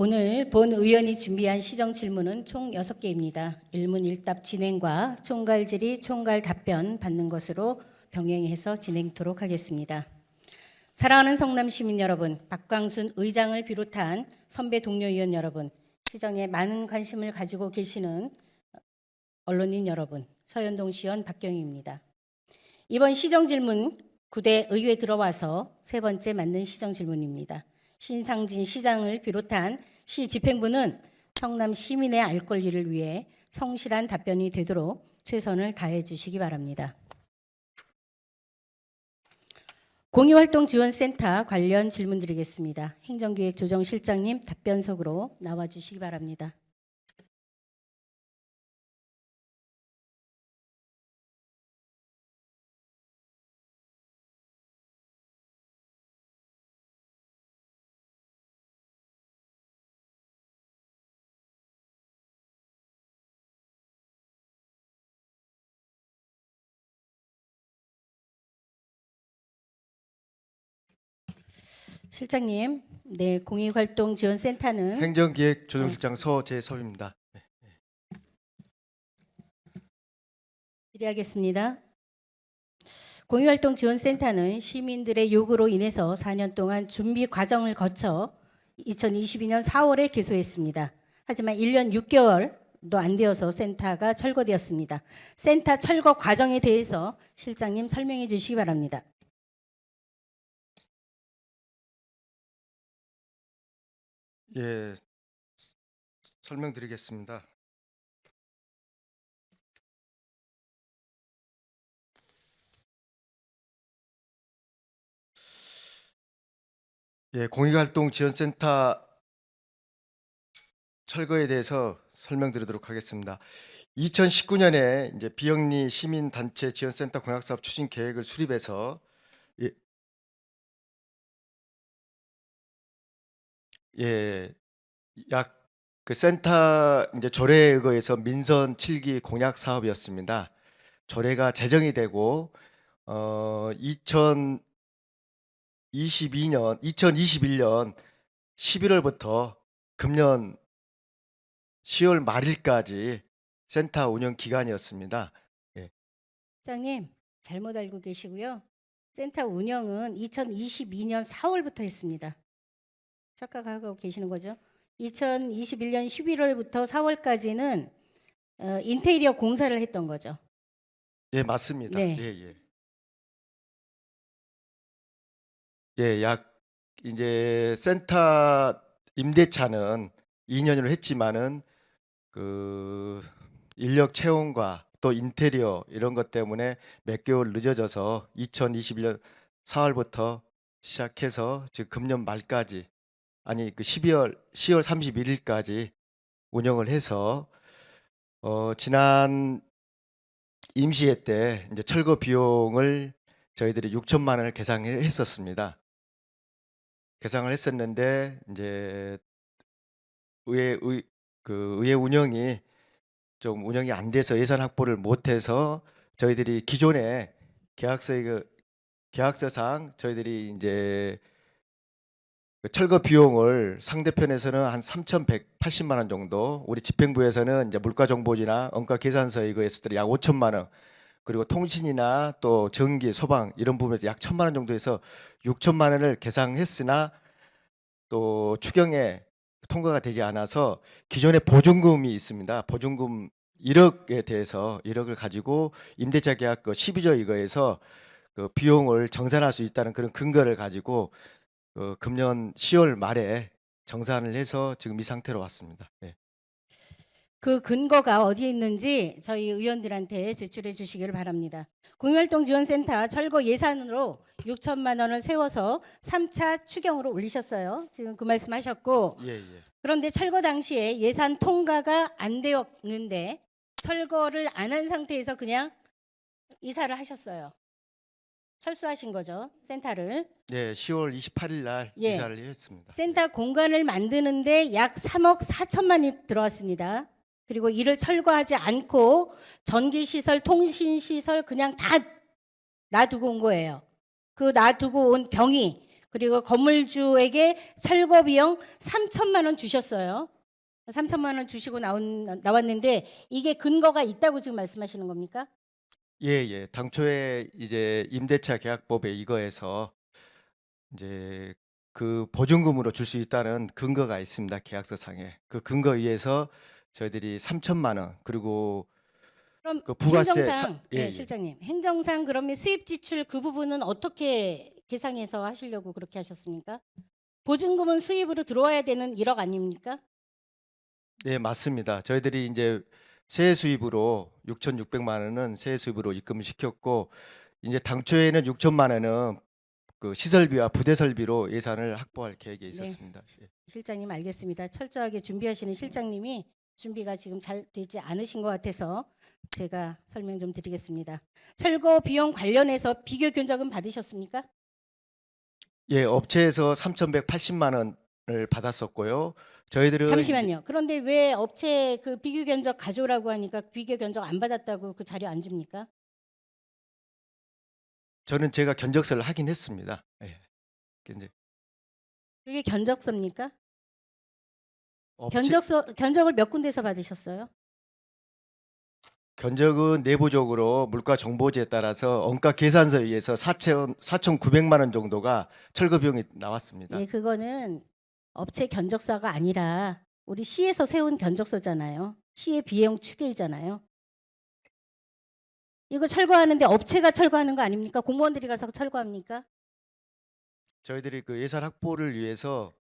오늘 본 의원이 준비한 시정 질문은 총 6개입니다. 일문일답 진행과 총괄 질의, 총괄 답변 받는 것으로 병행해서 진행토록 하겠습니다. 사랑하는 성남 시민 여러분, 박광순 의장을 비롯한 선배 동료 의원 여러분, 시정에 많은 관심을 가지고 계시는 언론인 여러분, 서현동 시의원 박경희입니다. 이번 시정 질문 9대 의회에 들어와서 세 번째 맞는 시정 질문입니다. 신상진 시장을 비롯한 시 집행부는 성남 시민의 알 권리를 위해 성실한 답변이 되도록 최선을 다해 주시기 바랍니다. 공유활동지원센터 관련 질문 드리겠습니다. 행정기획조정실장님 답변석으로 나와 주시기 바랍니다. 실장님, 네, 공익활동지원센터는 행정기획조정실장 서재섭입니다. 질의하겠습니다. 공유활동지원센터는 시민들의 요구로 인해서 4년 동안 준비 과정을 거쳐 2022년 4월에 개소했습니다. 하지만 1년 6개월도 안 되어서 센터가 철거되었습니다. 센터 철거 과정에 대해서 실장님 설명해 주시기 바랍니다. 예, 설명드리겠습니다. 예, 공익활동지원센터 철거에 대해서 설명드리도록 하겠습니다. 2019년에 이제 비영리 시민단체 지원센터 공약사업 추진 계획을 수립해서 약 그 센터 이제 조례에 의거해서 민선 7기 공약 사업이었습니다. 조례가 제정이 되고 2021년 11월부터 금년 10월 말일까지 센터 운영 기간이었습니다. 예. 실장님 잘못 알고 계시고요. 센터 운영은 2022년 4월부터 했습니다. 착각하고 계시는 거죠. 2021년 11월부터 4월까지는 인테리어 공사를 했던 거죠. 예, 맞습니다. 네. 약 이제 센터 임대차는 2년으로 했지만은 그 인력 채용과 또 인테리어 이런 것 때문에 몇 개월 늦어져서 2021년 4월부터 시작해서 지금 금년 말까지 아니 그 10월 31일까지 운영을 해서 지난 임시회 때 이제 철거 비용을 저희들이 6천만 원을 계상했었습니다. 계상을 했었는데 이제 의회 운영이 좀 운영이 안 돼서 예산 확보를 못해서 저희들이 기존에 계약서상 저희들이 이제 그 철거 비용을 상대편에서는 한 3,180만 원 정도, 우리 집행부에서는 이제 물가정보지나 원가 계산서 이거 했을 때 약 5천만 원, 그리고 통신이나 또 전기, 소방 이런 부분에서 약 1,000만 원 정도 해서 6천만 원을 계상했으나 또 추경에 통과가 되지 않아서 기존에 보증금이 있습니다. 보증금 1억에 대해서 1억을 가지고 임대차 계약 그 12조 이거에서 그 비용을 정산할 수 있다는 그런 근거를 가지고 금년 10월 말에 정산을 해서 지금 이 상태로 왔습니다. 네. 그 근거가 어디에 있는지 저희 의원들한테 제출해 주시기를 바랍니다. 공유활동지원센터 철거 예산으로 6천만 원을 세워서 3차 추경으로 올리셨어요. 지금 그 말씀하셨고, 예. 그런데 철거 당시에 예산 통과가 안 되었는데 철거를 안 한 상태에서 그냥 이사를 하셨어요. 철수하신 거죠, 센터를. 네, 10월 28일 날 예. 이사를 했습니다. 센터 공간을 만드는데 약 3억 4천만이 들어왔습니다. 그리고 이를 철거하지 않고 전기시설, 통신시설 그냥 다 놔두고 온 거예요. 그 놔두고 온 경위, 그리고 건물주에게 철거 비용 3천만 원 주셨어요. 3천만 원 주시고 나왔는데 이게 근거가 있다고 지금 말씀하시는 겁니까? 예. 당초에 이제 임대차 계약법에 이거에서 이제 그 보증금으로 줄 수 있다는 근거가 있습니다. 계약서상에. 그 근거에 의해서 저희들이 3천만 원 그리고 그럼 그 부가세 행정상 예, 네, 예. 실장님. 행정상 그러면 수입 지출 그 부분은 어떻게 계상해서 하시려고 그렇게 하셨습니까? 보증금은 수입으로 들어와야 되는 1억 아닙니까? 네, 맞습니다. 저희들이 이제 세액 수입으로 6,600만 원은 세액 수입으로 입금을 시켰고 이제 당초에는 6천만 원은 그 시설비와 부대 설비로 예산을 확보할 계획에 네. 있었습니다. 예. 실장님 알겠습니다. 철저하게 준비하시는 실장님이 준비가 지금 잘 되지 않으신 것 같아서 제가 설명 좀 드리겠습니다. 철거 비용 관련해서 비교 견적은 받으셨습니까? 예, 업체에서 3,180만 원을 받았었고요. 저희들은 이제 잠시만요. 그런데 왜 업체 그 비교 견적 가져오라고 하니까 비교 견적 안 받았다고 그 자료 안 줍니까? 저는 제가 견적서를 확인했습니다. 예. 이제 그게 견적서입니까? 업체 견적을 몇 군데서 받으셨어요? 견적은 내부적으로 물가정보지에 따라서 원가 계산서에 의해서 4,900만 원 정도가 철거 비용이 나왔습니다. 예, 그거는 업체 견적서가 아니라 우리 시에서 세운 견적서잖아요. 시의 비용 추계이잖아요. 이거 철거하는데 업체가 철거하는 거 아닙니까? 공무원들이 가서 철거합니까? 저희들이 그 예산 확보를 위해서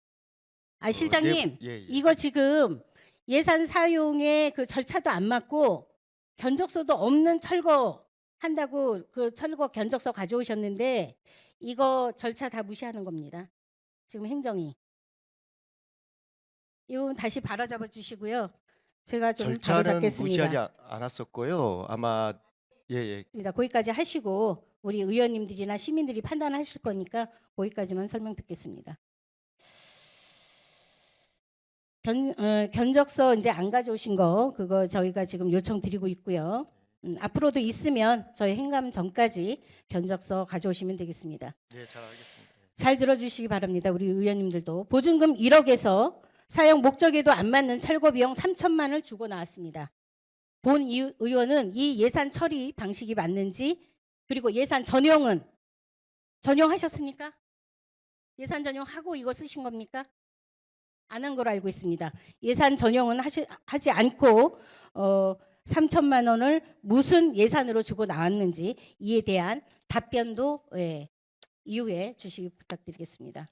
아, 실장님, 예. 이거 지금 예산 사용에 그 절차도 안 맞고 견적서도 없는 철거 한다고 그 철거 견적서 가져오셨는데 이거 절차 다 무시하는 겁니다. 지금 행정이. 이 부분 다시 바로잡아 주시고요. 제가 좀 절차는 바로잡겠습니다. 무시하지 않았었고요. 아마 예. 거기까지 하시고 우리 의원님들이나 시민들이 판단하실 거니까 거기까지만 설명 듣겠습니다. 견적서 이제 안 가져오신 거 그거 저희가 지금 요청드리고 있고요. 앞으로도 있으면 저희 행감 전까지 견적서 가져오시면 되겠습니다. 네, 잘 알겠습니다. 잘 들어주시기 바랍니다. 우리 의원님들도 보증금 1억에서 사용 목적에도 안 맞는 철거 비용 3천만 원을 주고 나왔습니다. 본 의원은 이 예산 처리 방식이 맞는지 그리고 예산 전용하셨습니까? 예산 전용하고 이거 쓰신 겁니까? 안 한 걸로 알고 있습니다. 예산 전용은 하지 않고 3천만 원을 무슨 예산으로 주고 나왔는지 이에 대한 답변도 이후에 주시기 부탁드리겠습니다.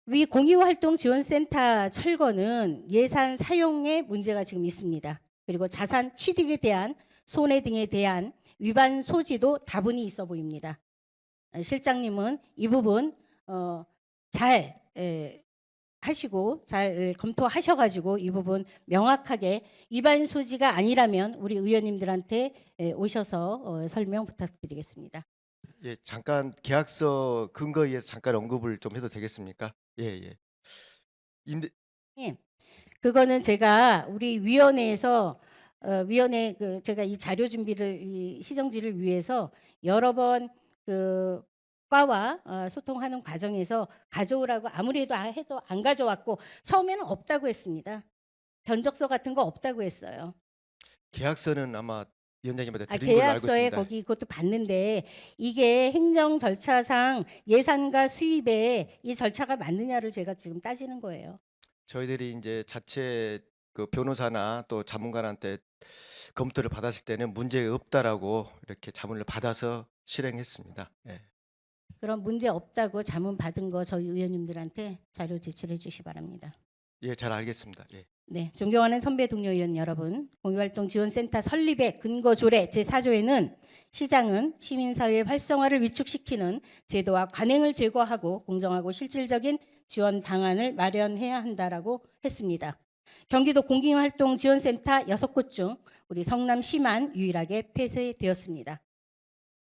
위 공유활동지원센터 철거는 예산 사용에 문제가 지금 있습니다. 그리고 자산 취득에 대한 손해 등에 대한 위반 소지도 다분히 있어 보입니다. 실장님은 이 부분 잘 하시고 잘 검토하셔가지고 이 부분 명확하게 위반 소지가 아니라면 우리 의원님들한테 오셔서 설명 부탁드리겠습니다. 예, 잠깐 계약서 근거에 의해서 잠깐 언급을 좀 해도 되겠습니까? 예. 그거는 제가 우리 위원회에서 위원회 제가 이 자료 준비를 이 시정지를 위해서 여러 번 그 과와 소통하는 과정에서 가져오라고 아무리 해도 안 가져왔고 처음에는 없다고 했습니다. 견적서 같은 거 없다고 했어요. 계약서는 아마 위원장님한테 드린 걸로 알고 계약서에 있습니다. 거기 그것도 봤는데 이게 행정 절차상 예산과 수입에 이 절차가 맞느냐를 제가 지금 따지는 거예요. 저희들이 이제 자체 그 변호사나 또 자문관한테 검토를 받았을 때는 문제가 없다라고 이렇게 자문을 받아서 실행했습니다. 예. 그럼 문제 없다고 자문 받은 거 저희 의원님들한테 자료 제출해 주시 바랍니다. 예, 잘 알겠습니다. 예. 네, 존경하는 선배 동료 의원 여러분, 공유활동지원센터 설립의 근거 조례 제4조에는 시장은 시민사회 활성화를 위축시키는 제도와 관행을 제거하고 공정하고 실질적인 지원 방안을 마련해야 한다라고 했습니다. 경기도 공공활동지원센터 6곳 중 우리 성남시만 유일하게 폐쇄되었습니다.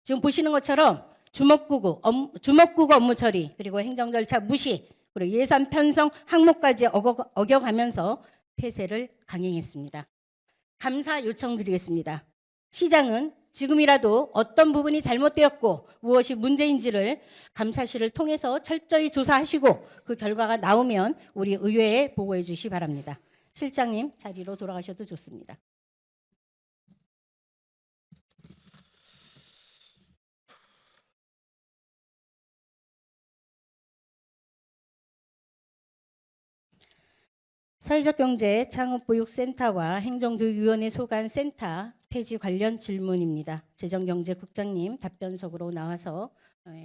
지금 보시는 것처럼 주먹구구 업무 처리 그리고 행정 절차 무시 그리고 예산 편성 항목까지 어겨가면서 폐쇄를 강행했습니다. 감사 요청드리겠습니다. 시장은 지금이라도 어떤 부분이 잘못되었고 무엇이 문제인지를 감사실을 통해서 철저히 조사하시고 그 결과가 나오면 우리 의회에 보고해 주시 바랍니다. 실장님 자리로 돌아가셔도 좋습니다. 사회적 경제 창업보육센터와 행정교육위원회 소관 센터 폐지 관련 질문입니다. 재정경제국장님 답변석으로 나와서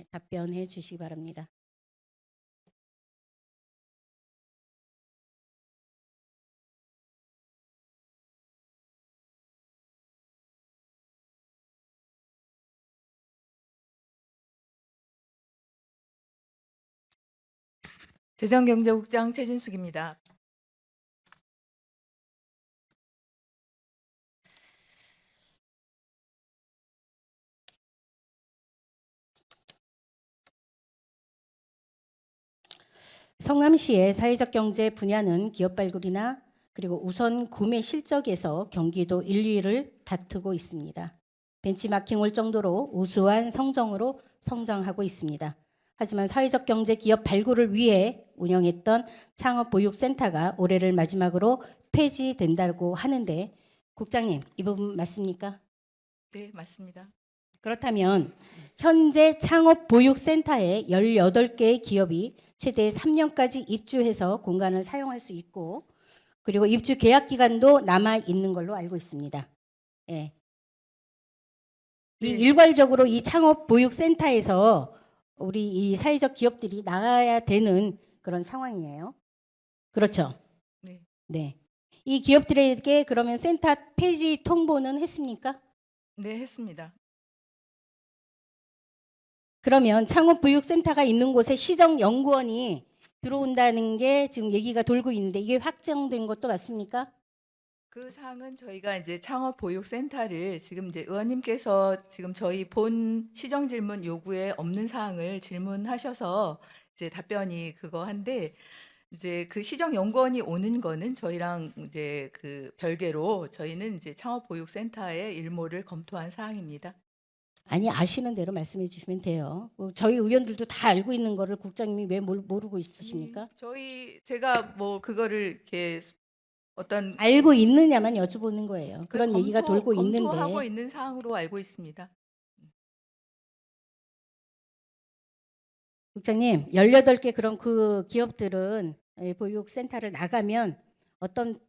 답변해 주시기 바랍니다. 재정경제국장 최진숙입니다. 성남시의 사회적 경제 분야는 기업 발굴이나 그리고 우선 구매 실적에서 경기도 1, 2위를 다투고 있습니다. 벤치마킹 올 정도로 우수한 성적으로 성장하고 있습니다. 하지만 사회적 경제 기업 발굴을 위해 운영했던 창업보육센터가 올해를 마지막으로 폐지된다고 하는데 국장님 이 부분 맞습니까? 네, 맞습니다. 그렇다면 현재 창업보육센터에 18개의 기업이 최대 3년까지 입주해서 공간을 사용할 수 있고 그리고 입주 계약 기간도 남아 있는 걸로 알고 있습니다. 예. 이 네. 일괄적으로 이 창업보육센터에서 우리 이 사회적 기업들이 나가야 되는 그런 상황이에요. 그렇죠? 네. 네. 이 기업들에게 그러면 센터 폐지 통보는 했습니까? 네, 했습니다. 그러면 창업보육센터가 있는 곳에 시정연구원이 들어온다는 게 지금 얘기가 돌고 있는데 이게 확정된 것도 맞습니까? 그 사항은 저희가 이제 창업보육센터를 지금 이제 의원님께서 지금 저희 본 시정 질문 요구에 없는 사항을 질문하셔서 이제 답변이 그거 한데 이제 그 시정연구원이 오는 거는 저희랑 이제 그 별개로 저희는 이제 창업보육센터의 일모를 검토한 사항입니다. 아니 아시는 대로 말씀해 주시면 돼요. 저희 의원들도 다 알고 있는 거를 국장님이 왜 모르고 있으십니까? 제가 뭐 그거를 이렇게 어떤 알고 있느냐만 여쭤보는 거예요. 그 그런 얘기가 돌고 검토하고 있는데 있는 사항으로 알고 있습니다. 국장님 18개 그런 그 기업들은 보육센터를 나가면 어떤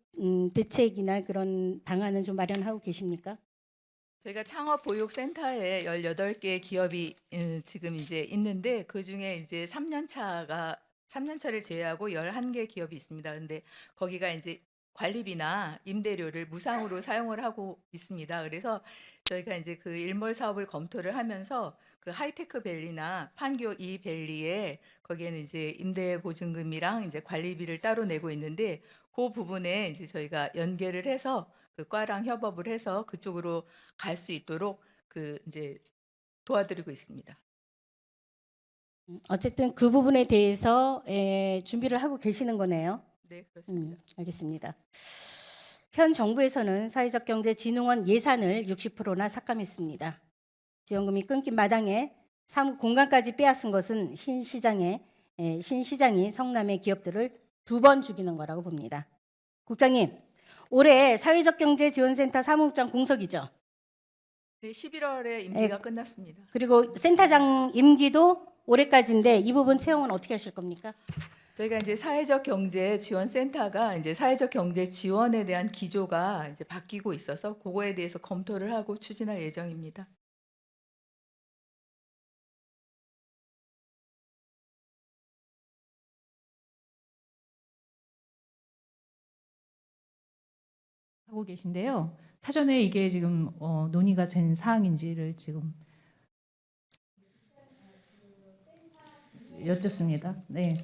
대책이나 그런 방안은 좀 마련하고 계십니까? 저희가 창업보육센터에 18개 기업이 지금 이제 있는데 그중에 이제 3년차를 제외하고 11개 기업이 있습니다. 근데 거기가 이제 관리비나 임대료를 무상으로 사용을 하고 있습니다. 그래서 저희가 이제 그 일몰 사업을 검토를 하면서 그 하이테크 밸리나 판교 이 밸리에 거기에는 이제 임대 보증금이랑 이제 관리비를 따로 내고 있는데 그 부분에 이제 저희가 연계를 해서 그 과랑 협업을 해서 그쪽으로 갈 수 있도록 그 이제 도와드리고 있습니다. 어쨌든 그 부분에 대해서 준비를 하고 계시는 거네요. 네, 그렇습니다. 알겠습니다. 현 정부에서는 사회적 경제 진흥원 예산을 60%나 삭감했습니다. 지원금이 끊긴 마당에 사무 공간까지 빼앗은 것은 신시장이 성남의 기업들을 2번 죽이는 거라고 봅니다. 국장님, 올해 사회적 경제 지원센터 사무국장 공석이죠. 네, 11월에 임기가 끝났습니다. 그리고 센터장 임기도 올해까지인데 이 부분 채용은 어떻게 하실 겁니까? 저희가 이제 사회적 경제 지원센터가 이제 사회적 경제 지원에 대한 기조가 이제 바뀌고 있어서 그거에 대해서 검토를 하고 추진할 예정입니다. 하고 계신데요. 사전에 이게 지금 논의가 된 사항인지를 지금 여쭙습니다. 네.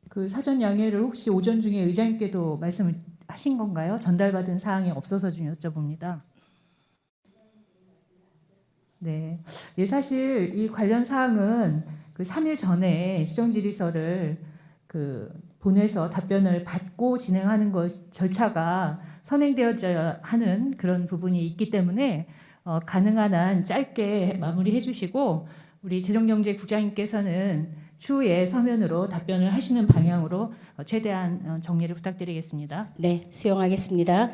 그 사전 양해를 혹시 오전 중에 의장님께도 말씀을 하신 건가요? 전달받은 사항이 없어서 좀 여쭤봅니다. 네, 예, 사실 이 관련 사항은 그 3일 전에 시정질의서를 보내서 답변을 받고 진행하는 것 절차가 선행되어져야 하는 그런 부분이 있기 때문에 가능한 한 짧게 마무리해 주시고 우리 재정경제국장님께서는 추후에 서면으로 답변을 하시는 방향으로 최대한 정리를 부탁드리겠습니다. 네, 수용하겠습니다.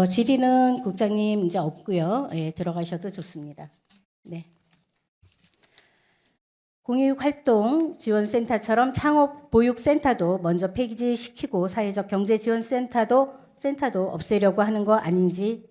질의는 국장님 이제 없고요. 예, 들어가셔도 좋습니다. 네. 공익활동 지원센터처럼 창업보육센터도 먼저 폐지시키고 사회적 경제지원센터도 없애려고 하는 거 아닌지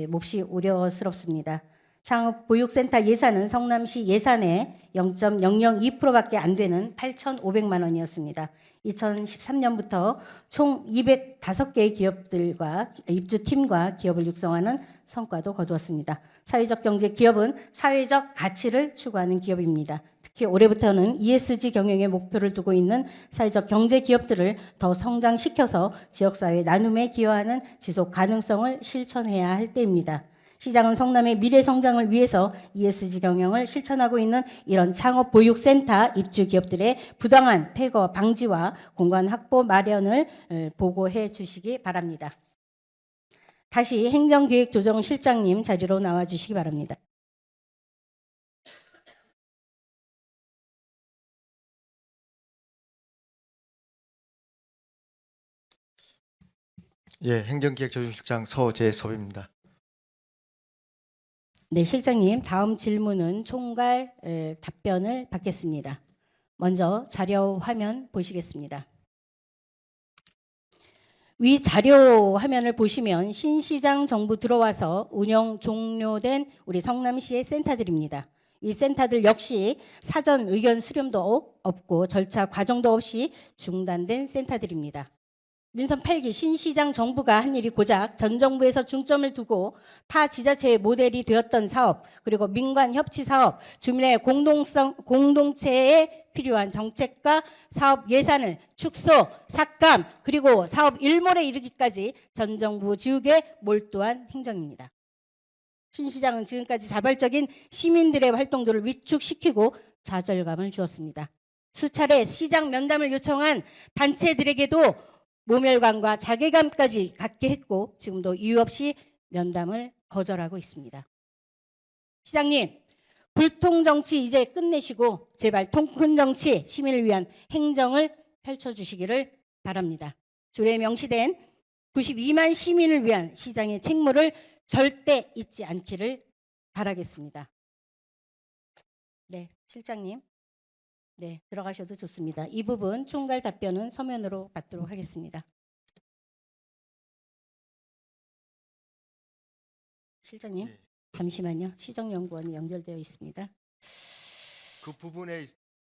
몹시 우려스럽습니다. 창업보육센터 예산은 성남시 예산의 0.002%밖에 안 되는 8,500만 원이었습니다. 2013년부터 총 205개의 기업들과 입주팀과 기업을 육성하는 성과도 거두었습니다. 사회적 경제 기업은 사회적 가치를 추구하는 기업입니다. 특히 올해부터는 ESG 경영의 목표를 두고 있는 사회적 경제 기업들을 더 성장시켜서 지역사회 나눔에 기여하는 지속 가능성을 실천해야 할 때입니다. 시장은 성남의 미래 성장을 위해서 ESG 경영을 실천하고 있는 이런 창업 보육센터 입주 기업들의 부당한 퇴거 방지와 공간 확보 마련을 보고해 주시기 바랍니다. 다시 행정기획조정실장님 자리로 나와 주시기 바랍니다. 예, 행정기획조정실장 서재섭입니다. 네, 실장님, 다음 질문은 총괄 답변을 받겠습니다. 먼저 자료 화면 보시겠습니다. 위 자료 화면을 보시면 신시장 정부 들어와서 운영 종료된 우리 성남시의 센터들입니다. 이 센터들 역시 사전 의견 수렴도 없고 절차 과정도 없이 중단된 센터들입니다. 민선 8기 신시장 정부가 한 일이 고작 전 정부에서 중점을 두고 타 지자체의 모델이 되었던 사업, 그리고 민관 협치 사업, 주민의 공동체에 필요한 정책과 사업 예산을 축소, 삭감, 그리고 사업 일몰에 이르기까지 전 정부 지우개에 몰두한 행정입니다. 신시장은 지금까지 자발적인 시민들의 활동들을 위축시키고 좌절감을 주었습니다. 수차례 시장 면담을 요청한 단체들에게도 모멸감과 자괴감까지 갖게 했고 지금도 이유 없이 면담을 거절하고 있습니다. 시장님, 불통 정치 이제 끝내시고 제발 통큰 정치, 시민을 위한 행정을 펼쳐주시기를 바랍니다. 조례에 명시된 92만 시민을 위한 시장의 책무를 절대 잊지 않기를 바라겠습니다. 네, 실장님. 네, 들어가셔도 좋습니다. 이 부분 총괄 답변은 서면으로 받도록 하겠습니다. 실장님, 예, 잠시만요. 시정연구원이 연결되어 있습니다. 그 부분에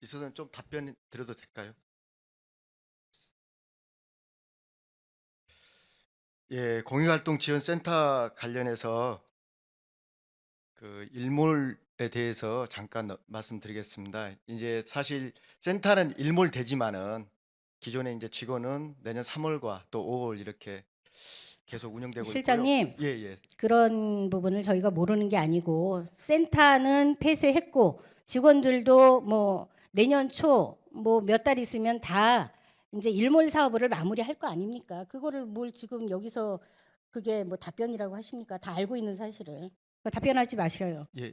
있어서는 좀 답변 드려도 될까요? 예, 공익활동지원센터 관련해서 그 일몰에 대해서 잠깐 말씀드리겠습니다. 이제 사실 센터는 일몰되지만은 기존에 이제 직원은 내년 3월과 또 5월 이렇게 계속 운영되고 실장님, 있고요. 예. 그런 부분을 저희가 모르는 게 아니고 센터는 폐쇄했고 직원들도 뭐 내년 초 뭐 몇 달 있으면 다 이제 일몰 사업을 마무리할 거 아닙니까? 그거를 뭘 지금 여기서 그게 뭐 답변이라고 하십니까? 다 알고 있는 사실을. 답변하지 마셔요. 예.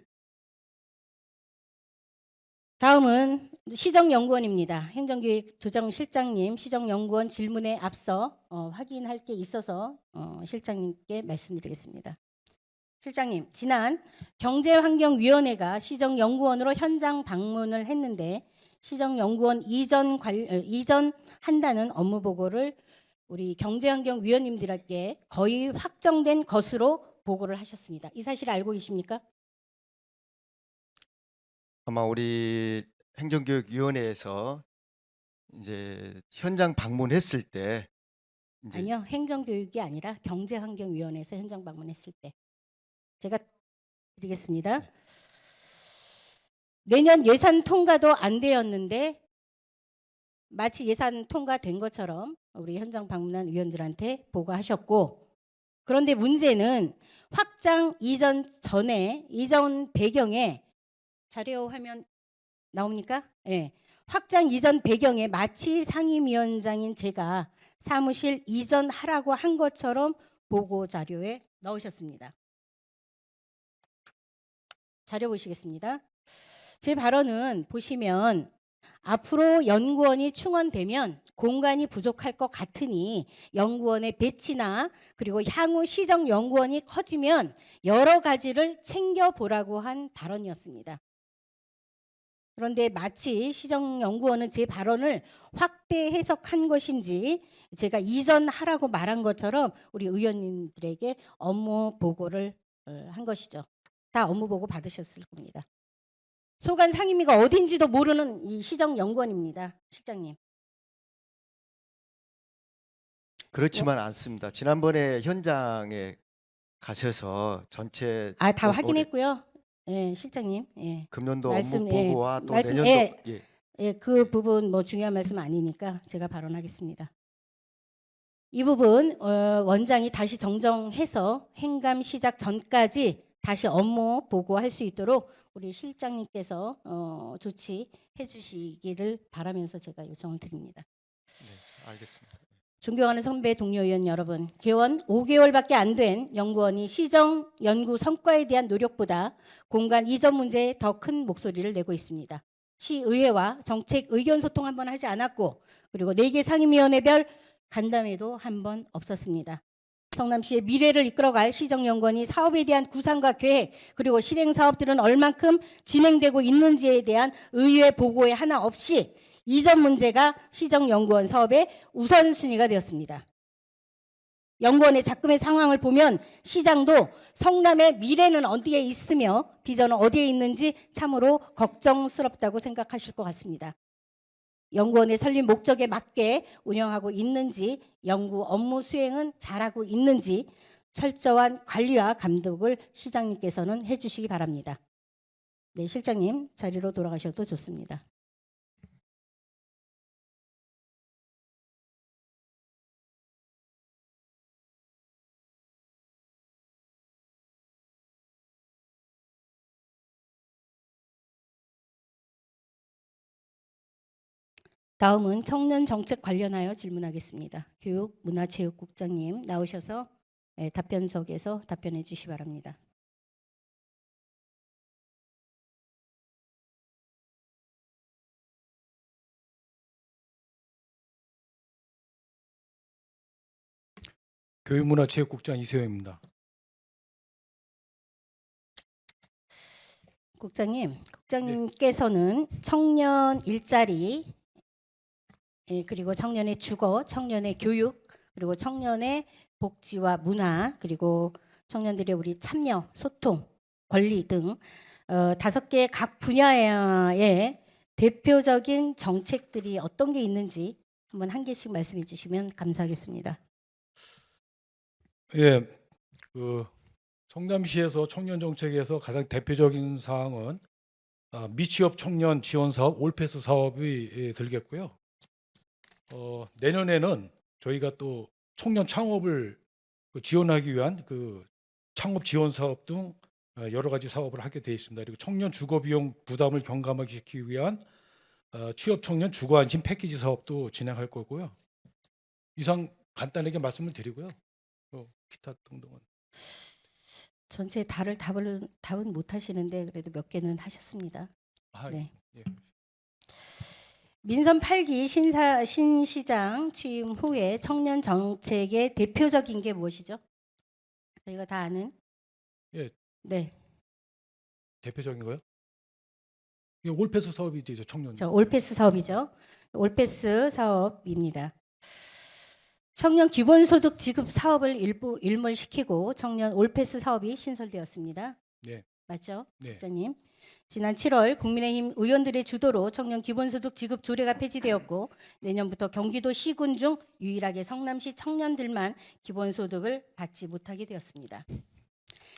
다음은 시정연구원입니다. 행정기획조정실장님, 시정연구원 질문에 앞서 확인할 게 있어서 실장님께 말씀드리겠습니다. 실장님, 지난 경제환경위원회가 시정연구원으로 현장 방문을 했는데 시정연구원 이전한다는 업무 보고를 우리 경제환경위원님들에게 거의 확정된 것으로 보고를 하셨습니다. 이 사실 알고 계십니까? 아마 우리 행정교육위원회에서 이제 현장 방문했을 때 이제 아니요, 행정교육이 아니라 경제환경위원회에서 현장 방문했을 때 제가 드리겠습니다. 내년 예산 통과도 안 되었는데 마치 예산 통과된 것처럼 우리 현장 방문한 의원들한테 보고하셨고, 그런데 문제는 확장 이전 전에 이전 배경에 자료 화면 나옵니까? 예. 확장 이전 배경에 마치 상임위원장인 제가 사무실 이전하라고 한 것처럼 보고 자료에 넣으셨습니다. 자료 보시겠습니다. 제 발언은 보시면 앞으로 연구원이 충원되면 공간이 부족할 것 같으니 연구원의 배치나 그리고 향후 시정 연구원이 커지면 여러 가지를 챙겨보라고 한 발언이었습니다. 그런데 마치 시정연구원은 제 발언을 확대 해석한 것인지 제가 이전하라고 말한 것처럼 우리 의원님들에게 업무 보고를 한 것이죠. 다 업무 보고 받으셨을 겁니다. 소관 상임위가 어딘지도 모르는 이 시정연구원입니다. 실장님. 그렇지만 않습니다. 지난번에 현장에 가셔서 전체 아, 다 올해 확인했고요. 예, 실장님. 예. 금년도 말씀, 업무 보고와 또 말씀, 내년도 예, 그 부분 뭐 중요한 말씀 아니니까 제가 발언하겠습니다. 이 부분 원장이 다시 정정해서 행감 시작 전까지 다시 업무 보고할 수 있도록 우리 실장님께서 조치해 주시기를 바라면서 제가 요청을 드립니다. 네, 알겠습니다. 존경하는 선배 동료 의원 여러분, 개원 5개월밖에 안 된 연구원이 시정 연구 성과에 대한 노력보다 공간 이전 문제에 더 큰 목소리를 내고 있습니다. 시의회와 정책 의견 소통 한 번 하지 않았고, 그리고 4개 상임위원회별 간담회도 한 번 없었습니다. 성남시의 미래를 이끌어갈 시정연구원이 사업에 대한 구상과 계획, 그리고 실행 사업들은 얼만큼 진행되고 있는지에 대한 의회 보고에 하나 없이 이전 문제가 시정연구원 사업의 우선순위가 되었습니다. 연구원의 작금의 상황을 보면 시장도 성남의 미래는 어디에 있으며 비전은 어디에 있는지 참으로 걱정스럽다고 생각하실 것 같습니다. 연구원의 설립 목적에 맞게 운영하고 있는지, 연구 업무 수행은 잘하고 있는지 철저한 관리와 감독을 시장님께서는 해주시기 바랍니다. 네, 실장님 자리로 돌아가셔도 좋습니다. 다음은 청년 정책 관련하여 질문하겠습니다. 교육문화체육국장님 나오셔서 답변석에서 답변해 주시기 바랍니다. 교육문화체육국장 이세영입니다. 국장님께서는 청년 일자리, 그리고 청년의 주거, 청년의 교육, 그리고 청년의 복지와 문화, 그리고 청년들의 우리 참여, 소통, 권리 등 5개 각 분야의 대표적인 정책들이 어떤 게 있는지 한번 한 개씩 말씀해 주시면 감사하겠습니다. 예, 성남시에서 청년 정책에서 가장 대표적인 사항은 미취업 청년 지원 사업 올패스 사업이 들겠고요. 내년에는 저희가 또 청년 창업을 지원하기 위한 창업 지원 사업 등 여러 가지 사업을 하게 되어 있습니다. 그리고 청년 주거 비용 부담을 경감하게 시키기 위한 취업 청년 주거 안심 패키지 사업도 진행할 거고요. 이상 간단하게 말씀을 드리고요. 기타 등등은 전체 답은 못 하시는데 그래도 몇 개는 하셨습니다. 네. 예. 민선 8기 신시장 취임 후에 청년 정책의 대표적인 게 무엇이죠? 저희가 다 아는. 예. 네. 대표적인 거요? 이게 올패스 사업이죠, 청년. 올패스 사업이죠. 올패스 사업입니다. 청년 기본소득 지급 사업을 일몰시키고 청년 올패스 사업이 신설되었습니다. 네. 맞죠, 네. 국장님? 지난 7월 국민의힘 의원들의 주도로 청년 기본소득 지급 조례가 폐지되었고 내년부터 경기도 시군 중 유일하게 성남시 청년들만 기본소득을 받지 못하게 되었습니다.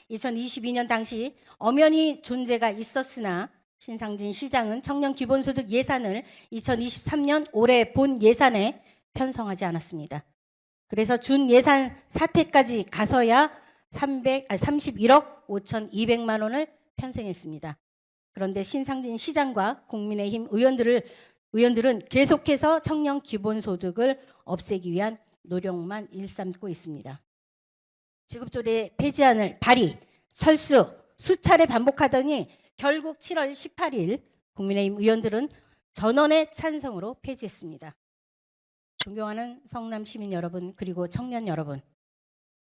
2022년 당시 엄연히 존재가 있었으나 신상진 시장은 청년 기본소득 예산을 2023년 올해 본 예산에 편성하지 않았습니다. 그래서 준 예산 사태까지 가서야 31억 5,200만 원을 편성했습니다. 그런데 신상진 시장과 국민의힘 의원들은 계속해서 청년 기본소득을 없애기 위한 노력만 일삼고 있습니다. 지급조례 폐지안을 발의, 철수, 수차례 반복하더니 결국 7월 18일 국민의힘 의원들은 전원의 찬성으로 폐지했습니다. 존경하는 성남 시민 여러분, 그리고 청년 여러분,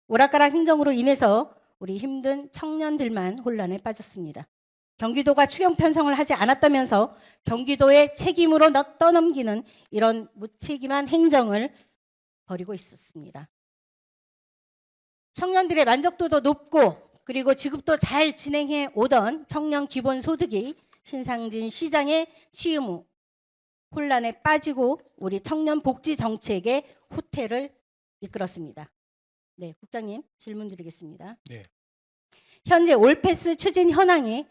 오락가락 행정으로 인해서 우리 힘든 청년들만 혼란에 빠졌습니다. 경기도가 추경 편성을 하지 않았다면서 경기도의 책임으로 떠넘기는 이런 무책임한 행정을 벌이고 있었습니다. 청년들의 만족도도 높고 그리고 지급도 잘 진행해 오던 청년 기본소득이 신상진 시장의 취임 후 혼란에 빠지고 우리 청년 복지 정책의 후퇴를 이끌었습니다. 네, 국장님 질문 드리겠습니다. 네. 현재 올패스 추진 현황이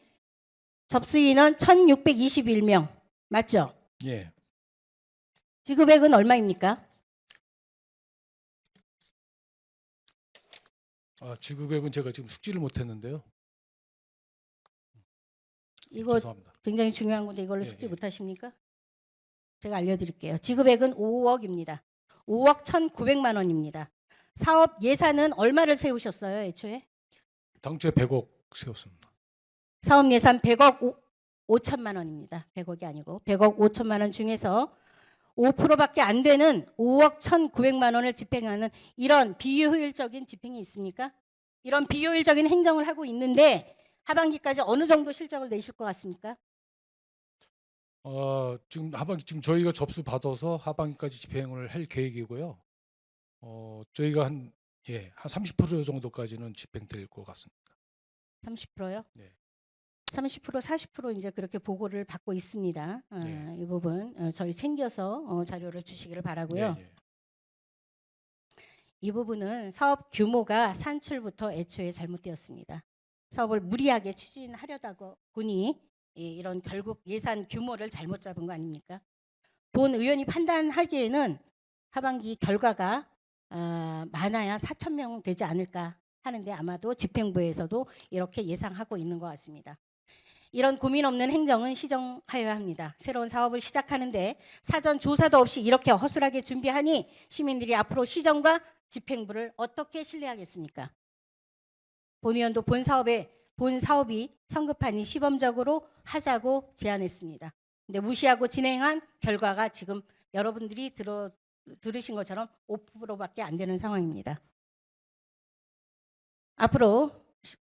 접수 인원 1,621명 맞죠? 예. 지급액은 얼마입니까? 지급액은 제가 지금 숙지를 못했는데요. 이거 죄송합니다. 굉장히 중요한 건데 이걸로 예, 숙지 예. 못하십니까? 제가 알려드릴게요. 지급액은 5억입니다. 5억 1,900만 원입니다. 사업 예산은 얼마를 세우셨어요, 애초에? 당초에 100억 세웠습니다. 사업 예산 100억 5천만 원입니다. 100억이 아니고 100억 5천만 원 중에서 5%밖에 안 되는 5억 1,900만 원을 집행하는 이런 비효율적인 집행이 있습니까? 이런 비효율적인 행정을 하고 있는데 하반기까지 어느 정도 실적을 내실 것 같습니까? 지금 하반기 지금 저희가 접수 받아서 하반기까지 집행을 할 계획이고요. 저희가 한 30% 정도까지는 집행될 것 같습니다. 30%요? 네. 30% 40% 이제 그렇게 보고를 받고 있습니다. 네. 이 부분 저희 챙겨서 자료를 주시기를 바라고요. 네, 네. 이 부분은 사업 규모가 산출부터 애초에 잘못되었습니다. 사업을 무리하게 추진하려다가 보니 이런 결국 예산 규모를 잘못 잡은 거 아닙니까? 본 의원이 판단하기에는 하반기 결과가 많아야 4,000명 되지 않을까 하는데 아마도 집행부에서도 이렇게 예상하고 있는 것 같습니다. 이런 고민 없는 행정은 시정하여야 합니다. 새로운 사업을 시작하는데 사전 조사도 없이 이렇게 허술하게 준비하니 시민들이 앞으로 시정과 집행부를 어떻게 신뢰하겠습니까? 본 의원도 본 사업이 성급하니 시범적으로 하자고 제안했습니다. 근데 무시하고 진행한 결과가 지금 여러분들이 들으신 것처럼 5%밖에 안 되는 상황입니다. 앞으로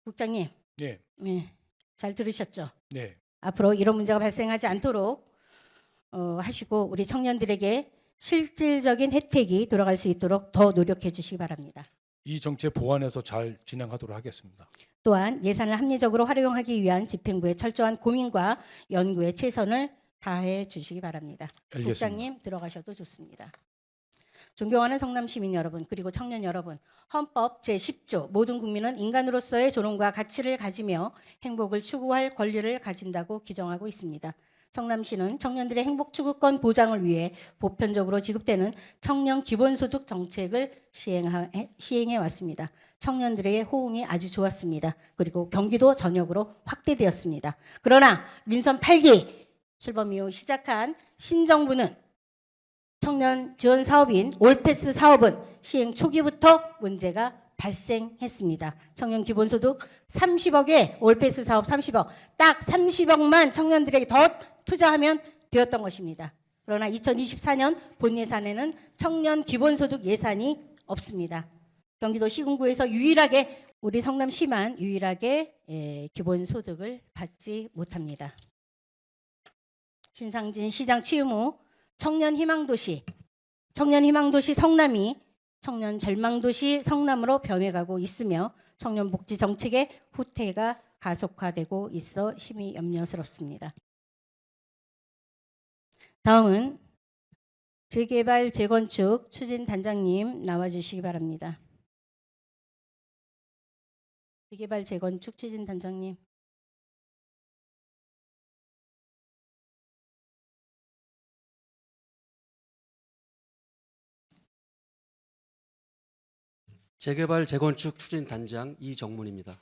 국장님, 네. 잘 들으셨죠? 네. 앞으로 이런 문제가 발생하지 않도록 하시고 우리 청년들에게 실질적인 혜택이 돌아갈 수 있도록 더 노력해 주시기 바랍니다. 이 정책 보완해서 잘 진행하도록 하겠습니다. 또한 예산을 합리적으로 활용하기 위한 집행부의 철저한 고민과 연구에 최선을 다해 주시기 바랍니다. 알겠습니다. 국장님 들어가셔도 좋습니다. 존경하는 성남 시민 여러분, 그리고 청년 여러분, 헌법 제10조 모든 국민은 인간으로서의 존엄과 가치를 가지며 행복을 추구할 권리를 가진다고 규정하고 있습니다. 성남시는 청년들의 행복 추구권 보장을 위해 보편적으로 지급되는 청년 기본소득 정책을 시행해 왔습니다. 청년들의 호응이 아주 좋았습니다. 그리고 경기도 전역으로 확대되었습니다. 그러나 민선 8기 출범 이후 시작한 신정부는 청년 지원 사업인 올패스 사업은 시행 초기부터 문제가 발생했습니다. 청년 기본소득 30억에 올패스 사업 30억, 딱 30억만 청년들에게 더 투자하면 되었던 것입니다. 그러나 2024년 본 예산에는 청년 기본소득 예산이 없습니다. 경기도 시군구에서 유일하게 우리 성남시만 유일하게 기본소득을 받지 못합니다. 신상진 시장 취임 후 청년 희망도시 성남이 청년 절망도시 성남으로 변해가고 있으며 청년 복지 정책의 후퇴가 가속화되고 있어 심히 염려스럽습니다. 다음은 재개발 재건축 추진단장님 나와주시기 바랍니다. 재개발 재건축 추진단장님. 재개발 재건축 추진 단장 이정문입니다.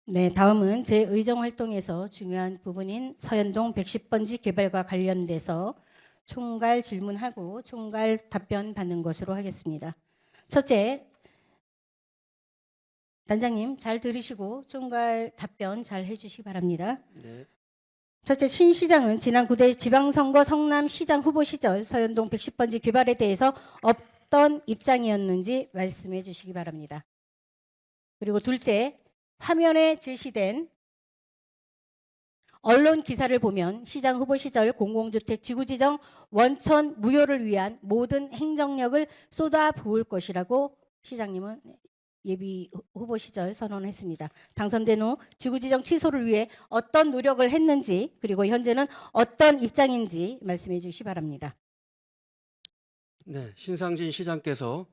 네, 다음은 제 의정 활동에서 중요한 부분인 서현동 110번지 개발과 관련돼서 총괄 질문하고 총괄 답변 받는 것으로 하겠습니다. 첫째, 단장님 잘 들으시고 총괄 답변 잘 해주시기 바랍니다. 네. 첫째, 신 시장은 지난 9대 지방선거 성남시장 후보 시절 서현동 110번지 개발에 대해서 어떤 입장이었는지 말씀해 주시기 바랍니다. 그리고 둘째, 화면에 제시된 언론 기사를 보면 시장 후보 시절 공공주택 지구지정 원천 무효를 위한 모든 행정력을 쏟아부을 것이라고 시장님은 예비 후보 시절 선언했습니다. 당선된 후 지구지정 취소를 위해 어떤 노력을 했는지 그리고 현재는 어떤 입장인지 말씀해 주시기 바랍니다. 네, 신상진 시장께서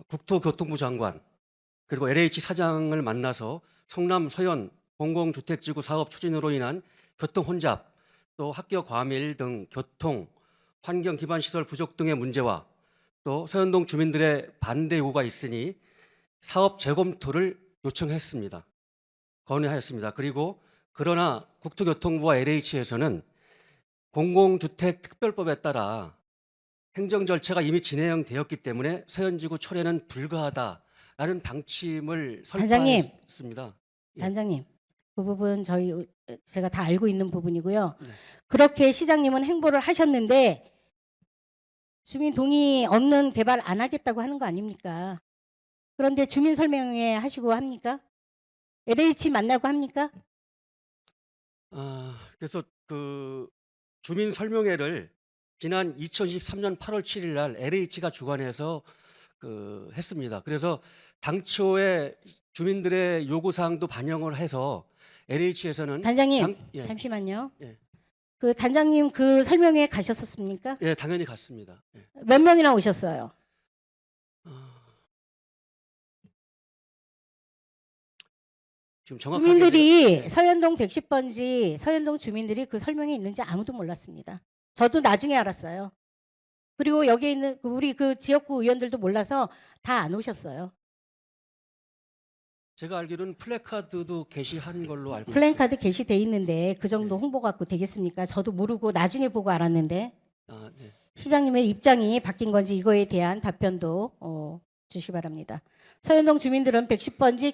국토교통부 장관 그리고 LH 사장을 만나서 성남 서현 공공주택지구 사업 추진으로 인한 교통 혼잡, 또 학교 과밀 등 교통, 환경 기반 시설 부족 등의 문제와 또 서현동 주민들의 반대 요구가 있으니 사업 재검토를 요청했습니다. 건의하였습니다. 그리고 그러나 국토교통부와 LH에서는 공공주택 특별법에 따라 행정 절차가 이미 진행되었기 때문에 서현지구 철회는 불가하다라는 방침을 단장님. 설파했습니다. 예. 단장님, 그 부분 제가 다 알고 있는 부분이고요. 네. 그렇게 시장님은 행보를 하셨는데 주민 동의 없는 개발 안 하겠다고 하는 거 아닙니까? 그런데 주민 설명회 하시고 합니까? LH 만나고 합니까? 그래서 그 주민 설명회를 지난 2023년 8월 7일 날 LH가 주관해서 했습니다. 그래서 당초에 주민들의 요구 사항도 반영을 해서 LH에서는 단장님, 예. 잠시만요. 예. 그 단장님 그 설명회 가셨었습니까? 예, 당연히 갔습니다. 예. 몇 명이나 오셨어요? 지금 정확하게 주민들이 예. 서현동 110번지 서현동 주민들이 그 설명회 있는지 아무도 몰랐습니다. 저도 나중에 알았어요. 그리고 여기 있는 우리 그 지역구 의원들도 몰라서 다 안 오셨어요. 제가 알기로는 플래카드도 게시한 걸로 알고 플랜카드 게시돼 있는데 그 정도 홍보 갖고 되겠습니까? 저도 모르고 나중에 보고 알았는데 있습니다. 네. 시장님의 입장이 바뀐 건지 이거에 대한 답변도 주시기 바랍니다. 서현동 주민들은 110번지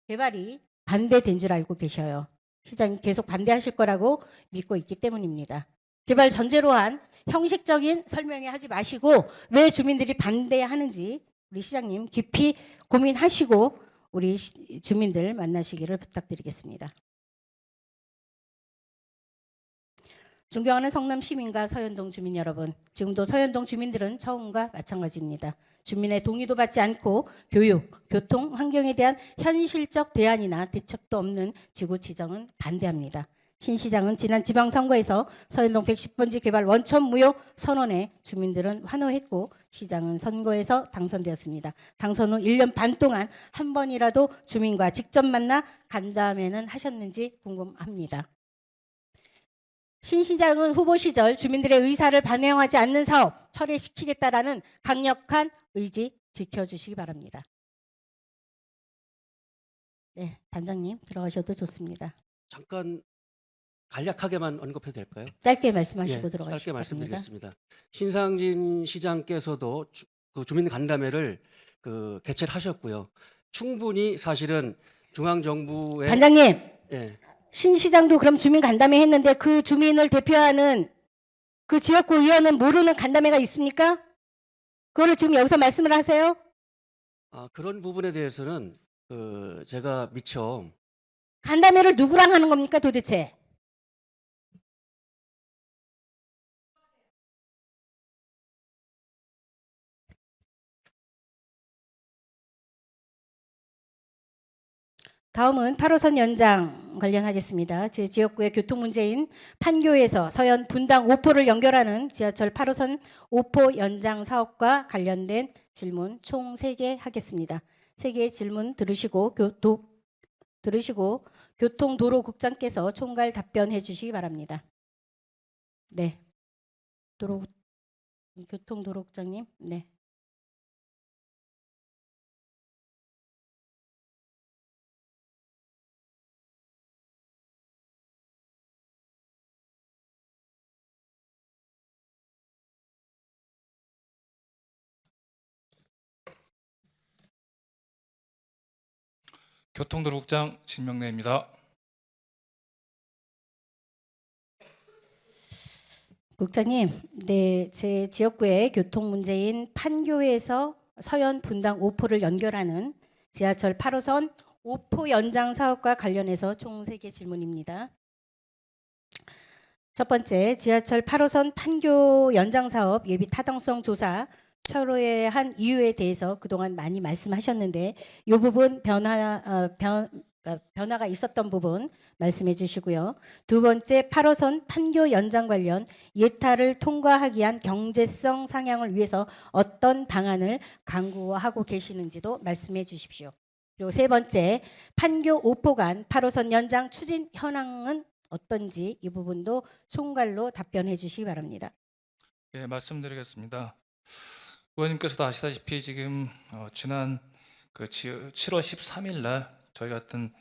개발이 반대된 줄 알고 계셔요. 시장님 계속 반대하실 거라고 믿고 있기 때문입니다. 개발 전제로 한 형식적인 설명회 하지 마시고 왜 주민들이 반대하는지 우리 시장님 깊이 고민하시고 우리 주민들 만나시기를 부탁드리겠습니다. 존경하는 성남 시민과 서현동 주민 여러분, 지금도 서현동 주민들은 처음과 마찬가지입니다. 주민의 동의도 받지 않고 교육, 교통, 환경에 대한 현실적 대안이나 대책도 없는 지구 지정은 반대합니다. 신 시장은 지난 지방선거에서 서현동 110번지 개발 원천 무효 선언에 주민들은 환호했고 시장은 선거에서 당선되었습니다. 당선 후 1년 반 동안 한 번이라도 주민과 직접 만나 간담회는 하셨는지 궁금합니다. 신 시장은 후보 시절 주민들의 의사를 반영하지 않는 사업 철회시키겠다라는 강력한 의지 지켜주시기 바랍니다. 네, 단장님 들어가셔도 좋습니다. 잠깐 간략하게만 언급해도 될까요? 짧게 말씀하시고 예, 들어가시기 짧게 바랍니다. 말씀드리겠습니다. 신상진 시장께서도 그 주민 간담회를 개최를 하셨고요. 충분히 사실은 중앙정부의 단장님, 예, 신 시장도 그럼 주민 간담회 했는데 그 주민을 대표하는 그 지역구 의원은 모르는 간담회가 있습니까? 그거를 지금 여기서 말씀을 하세요? 그런 부분에 대해서는 제가 미처 간담회를 누구랑 하는 겁니까 도대체? 다음은 8호선 연장 관련하겠습니다. 제 지역구의 교통 문제인 판교에서 서현 분당 오포를 연결하는 지하철 8호선 오포 연장 사업과 관련된 질문 총 3개 하겠습니다. 3개의 질문 들으시고 교통도로국장께서 총괄 답변해 주시기 바랍니다. 네. 교통도로국장님. 네. 교통도로국장 진명래입니다. 국장님, 네, 제 지역구의 교통 문제인 판교에서 서현 분당 오포를 연결하는 지하철 8호선 오포 연장 사업과 관련해서 총 3개 질문입니다. 첫 번째, 지하철 8호선 판교 연장 사업 예비 타당성 조사 철회한 이유에 대해서 그동안 많이 말씀하셨는데 이 부분 변화가 있었던 부분 말씀해 주시고요. 두 번째, 8호선 판교 연장 관련 예타를 통과하기 위한 경제성 상향을 위해서 어떤 방안을 강구하고 계시는지도 말씀해 주십시오. 그리고 세 번째, 판교 오포 간 8호선 연장 추진 현황은 어떤지 이 부분도 총괄로 답변해 주시기 바랍니다. 예, 말씀드리겠습니다. 의원님께서도 아시다시피 지금 지난 7월 13일 날 저희 같은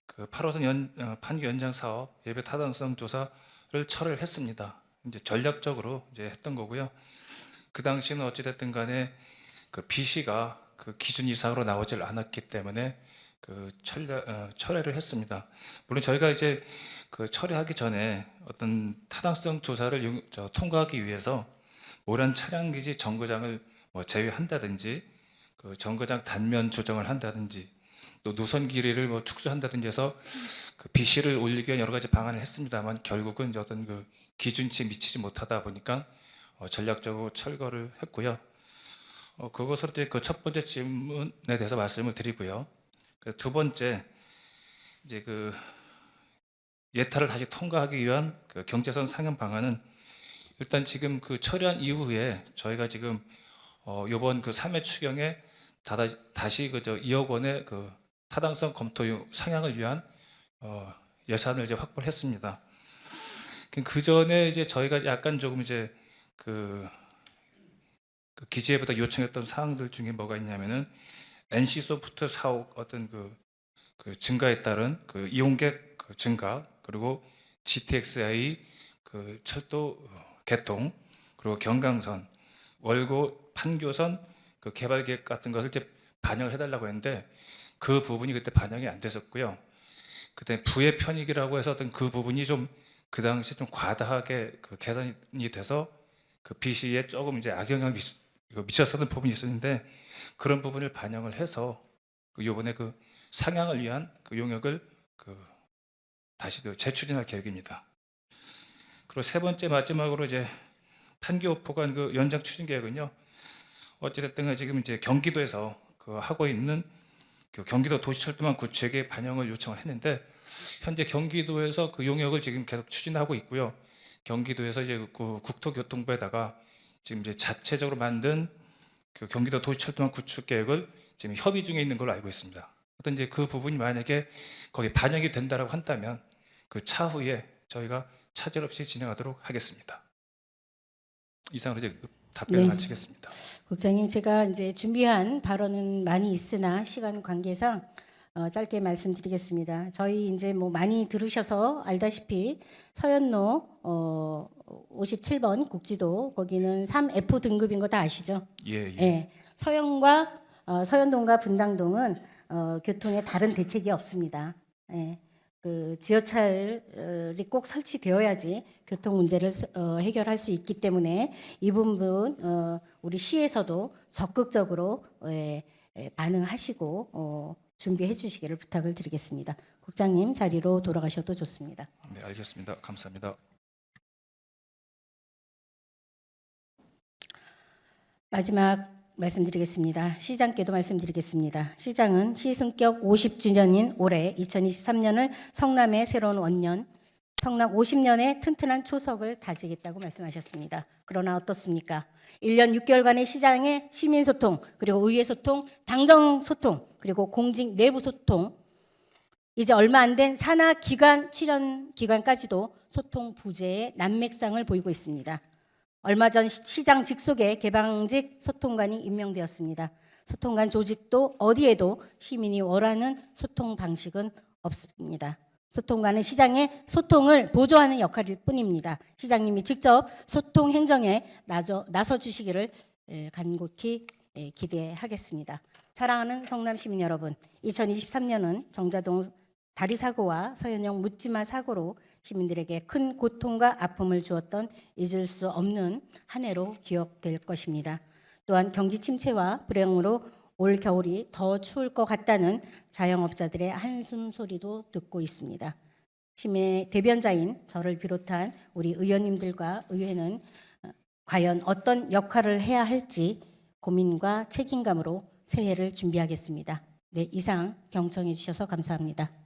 그 8호선 판교 연장 사업 예배 타당성 조사를 철회를 했습니다. 이제 전략적으로 이제 했던 거고요. 그 당시는 어찌 됐든 간에 그 BC가 그 기준 이상으로 나오질 않았기 때문에 그 철회를 했습니다. 물론 저희가 이제 그 철회하기 전에 어떤 타당성 조사를 통과하기 위해서 모란 차량 기지 정거장을 뭐 제외한다든지 그 정거장 단면 조정을 한다든지 또 노선 길이를 뭐 축소한다든지 해서 그 BC를 올리기 위한 여러 가지 방안을 했습니다만 결국은 이제 어떤 그 기준치에 미치지 못하다 보니까 전략적으로 철거를 했고요. 그것으로 이제 그 첫 번째 질문에 대해서 말씀을 드리고요. 그 두 번째 이제 그 예타를 다시 통과하기 위한 그 경제성 상향 방안은 일단 지금 그 철회한 이후에 저희가 지금 이번 그 3회 추경에 다시 그저 2억 원의 그 타당성 검토 상향을 위한 예산을 이제 확보를 했습니다. 그 전에 이제 저희가 약간 조금 이제 그 기재부터 요청했던 사항들 중에 뭐가 있냐면은 NC 소프트 사옥 어떤 그 증가에 따른 그 이용객 그 증가 그리고 GTXI 그 철도 개통 그리고 경강선 월고 판교선 그 개발 계획 같은 것을 이제 반영을 해달라고 했는데 그 부분이 그때 반영이 안 됐었고요. 그때 부의 편익이라고 해서 어떤 그 부분이 좀 그 당시 좀 과다하게 그 계산이 돼서 그 BC에 조금 이제 악영향을 미쳤었던 부분이 있었는데 그런 부분을 반영을 해서 그 이번에 그 상향을 위한 그 용역을 그 다시 재추진할 계획입니다. 그리고 세 번째 마지막으로 이제 판교 오포간 그 연장 추진 계획은요. 어찌됐든 지금 이제 경기도에서 그 하고 있는 그 경기도 도시철도망 구축에 반영을 요청을 했는데 현재 경기도에서 그 용역을 지금 계속 추진하고 있고요. 경기도에서 이제 그 국토교통부에다가 지금 이제 자체적으로 만든 그 경기도 도시철도망 구축 계획을 지금 협의 중에 있는 걸로 알고 있습니다. 어떤 이제 그 부분이 만약에 거기 반영이 된다라고 한다면 그 차후에 저희가 차질 없이 진행하도록 하겠습니다. 이상으로 이제 답변을 네. 마치겠습니다. 국장님, 제가 이제 준비한 발언은 많이 있으나 시간 관계상 짧게 말씀드리겠습니다. 저희 이제 뭐 많이 들으셔서 알다시피 서현로 57번 국지도 거기는 3F 등급인 거 다 아시죠? 예. 예. 서현동과 분당동은 교통에 다른 대책이 없습니다. 예. 그 지하철이 꼭 설치되어야지 교통 문제를 해결할 수 있기 때문에 이 부분 우리 시에서도 적극적으로 반응하시고 준비해 주시기를 부탁을 드리겠습니다. 국장님 자리로 돌아가셔도 좋습니다. 네, 알겠습니다. 감사합니다. 마지막 말씀드리겠습니다. 시장께도 말씀드리겠습니다. 시장은 시승격 50주년인 올해 2023년을 성남의 새로운 원년, 성남 50년의 튼튼한 초석을 다지겠다고 말씀하셨습니다. 그러나 어떻습니까? 1년 6개월간의 시장의 시민소통, 그리고 의회소통, 당정소통, 그리고 공직 내부소통, 이제 얼마 안 된 산하기관 출연기관까지도 소통 부재의 난맥상을 보이고 있습니다. 얼마 전 시장 직속에 개방직 소통관이 임명되었습니다. 소통관 조직도 어디에도 시민이 원하는 소통 방식은 없습니다. 소통관은 시장의 소통을 보조하는 역할일 뿐입니다. 시장님이 직접 소통 행정에 나서 주시기를 간곡히 기대하겠습니다. 사랑하는 성남 시민 여러분, 2023년은 정자동 다리 사고와 서현영 묻지마 사고로 시민들에게 큰 고통과 아픔을 주었던 잊을 수 없는 한 해로 기억될 것입니다. 또한 경기 침체와 불행으로 올 겨울이 더 추울 것 같다는 자영업자들의 한숨 소리도 듣고 있습니다. 시민의 대변자인 저를 비롯한 우리 의원님들과 의회는 과연 어떤 역할을 해야 할지 고민과 책임감으로 새해를 준비하겠습니다. 네, 이상 경청해 주셔서 감사합니다.